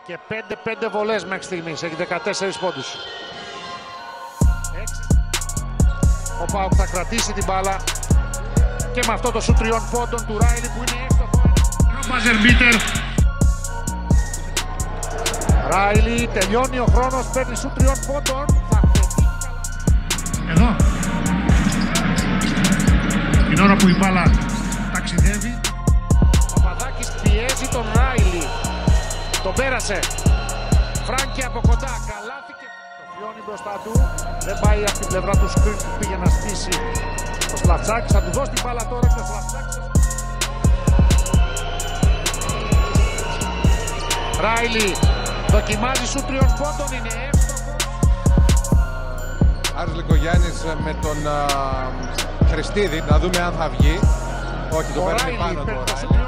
Και 5 βολές μέχρι στιγμής. Έχει 14 πόντους. Ο ΠΑΟΚ θα κρατήσει την μπάλα. Και με αυτό το σουτ 3 πόντων του Ράιλι που είναι εύστοχο. Μπάζερ μπίτερ. Ράιλι, τελειώνει ο χρόνος, παίρνει σουτ 3 πόντων. Εδώ. Την ώρα που η μπάλα ταξιδεύει. Ο Παπαδάκης πιέζει τον Ράιλι. Τον πέρασε. Φράνκι από κοντά. Καλάθηκε. Το φιώνει μπροστά του. Δεν πάει από την πλευρά του σκριν που πήγε να στήσει ο Σλαφτσάκης. Θα του δώσει την μπάλα τώρα και ο Σλαφτσάκης. Ράιλι δοκιμάζει σου 3 πόντων. Είναι εύστοχο. Άρης Λυκογιάννης με τον Χριστίδη. Να δούμε αν θα βγει. Όχι, το παίρνει πάνω του ο Ράιλι.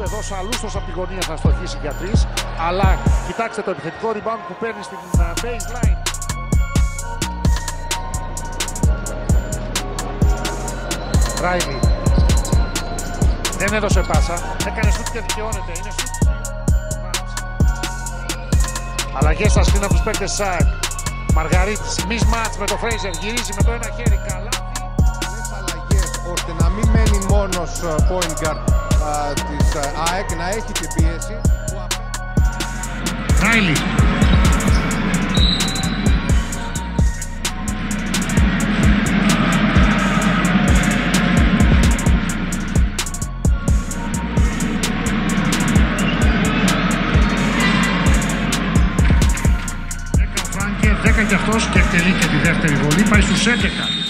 Εδώ Σαλούστος από τη γωνία θα στοχίσει για 3, αλλά κοιτάξτε το επιθετικό rebound που παίρνει στην baseline. Ράιλι δεν έδωσε πάσα, έκανε σουτ και δικαιώνεται, είναι σουτ. Αλλαγές στα σκριν από τους παίκτες ΣΑΚ. Μαργαρίτης, mismatch με το Φρέιζερ, γυρίζει με το ένα χέρι, καλά. Πολλές αλλαγές ώστε να μην μένει μόνος point guard της ΑΕΚ, να έχει την πίεση. Ράιλι. Δέκα ο Φράνκερ, 10 κι αυτός και εκτελεί και τη δεύτερη βολή, πάει στους 11.